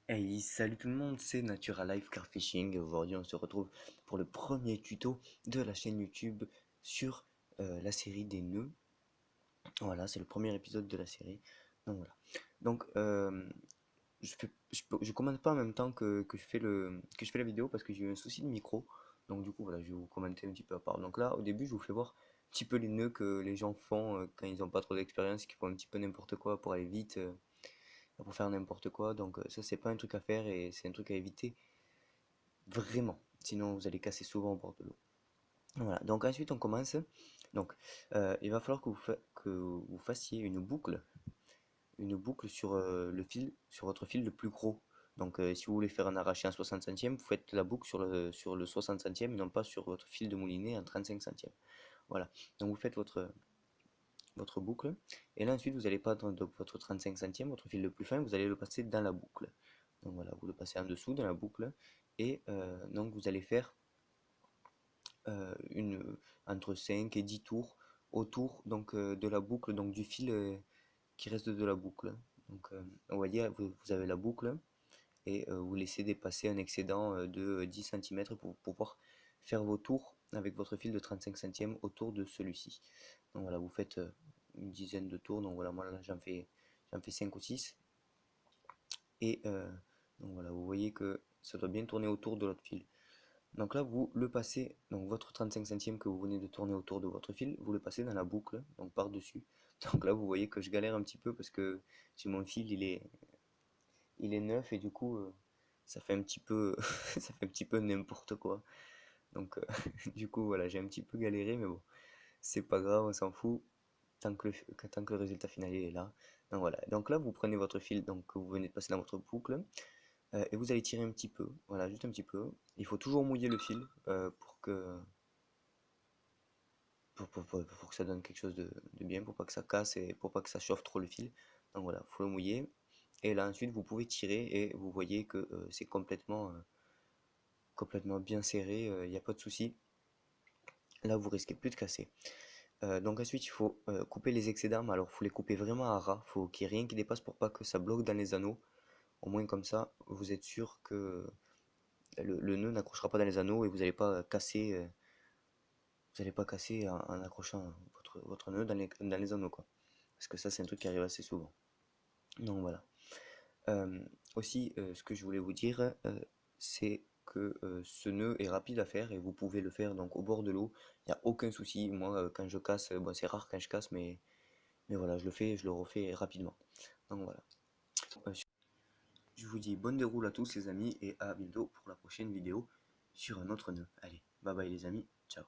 Hey, salut tout le monde, c'est Natural Life Car Fishing. Aujourd'hui, on se retrouve pour le premier tuto de la chaîne YouTube sur la série des nœuds. Voilà, c'est le premier épisode de la série. Donc voilà. Donc, je commande pas en même temps que je fais la vidéo parce que j'ai eu un souci de micro. Donc du coup, voilà, je vais vous commenter un petit peu à part. Donc là, au début, je vous fais voir un petit peu les nœuds que les gens font quand ils n'ont pas trop d'expérience, qui font un petit peu n'importe quoi pour aller vite. Pour faire n'importe quoi. Donc ça, c'est pas un truc à faire et c'est un truc à éviter vraiment. Sinon, vous allez casser souvent au bord de l'eau. Voilà. Donc ensuite, on commence. Donc, il va falloir que vous fassiez une boucle sur le fil, sur votre fil le plus gros. Donc, si vous voulez faire un arraché en 60 centièmes, vous faites la boucle sur le 60 centièmes et non pas sur votre fil de moulinet en 35 centièmes. Voilà. Donc, vous faites votre boucle. Et là, ensuite, vous allez pas dans votre 35 centièmes, votre fil le plus fin, vous allez le passer dans la boucle. Donc voilà, vous le passez en dessous dans la boucle. Et donc, vous allez faire entre 5 et 10 tours autour donc, de la boucle, donc du fil qui reste de la boucle. Donc, vous voyez, vous avez la boucle et vous laissez dépasser un excédent de 10 cm pour pouvoir faire vos tours avec votre fil de 35 centièmes autour de celui-ci. Donc voilà, vous faites une dizaine de tours. Donc voilà, moi là j'en fais 5 ou 6. Et donc voilà, vous voyez que ça doit bien tourner autour de l'autre fil. Donc là, vous le passez, donc votre 35 centièmes que vous venez de tourner autour de votre fil, vous le passez dans la boucle, donc par-dessus. Donc là, vous voyez que je galère un petit peu parce que j'ai mon fil, il est neuf et du coup, ça fait un petit peu, ça fait un petit peu n'importe quoi. Donc, du coup, voilà, j'ai un petit peu galéré, mais bon, c'est pas grave, on s'en fout, tant que le résultat final il est là. Donc voilà, donc là, vous prenez votre fil donc, que vous venez de passer dans votre boucle, et vous allez tirer un petit peu, voilà, juste un petit peu. Il faut toujours mouiller le fil pour que ça donne quelque chose de bien, pour pas que ça casse et pour pas que ça chauffe trop le fil. Donc voilà, faut le mouiller. Et là ensuite vous pouvez tirer et vous voyez que c'est complètement bien serré, il n'y a pas de souci. Là vous risquez plus de casser. Donc ensuite il faut couper les excédents, mais alors il faut les couper vraiment à ras, faut qu'il n'y ait rien qui dépasse pour pas que ça bloque dans les anneaux. Au moins comme ça, vous êtes sûr que le nœud n'accrochera pas dans les anneaux et vous n'allez pas casser en accrochant votre nœud dans les anneaux, quoi. Parce que ça, c'est un truc qui arrive assez souvent. Donc voilà. Euh, Aussi, ce que je voulais vous dire, c'est que ce nœud est rapide à faire et vous pouvez le faire donc au bord de l'eau. Il n'y a aucun souci. Moi, quand je casse, bon, c'est rare quand je casse, mais voilà, je le fais, je le refais rapidement. Donc voilà. Euh, je vous dis bonne déroule à tous les amis et à bientôt pour la prochaine vidéo sur un autre nœud. Allez, bye bye les amis, ciao.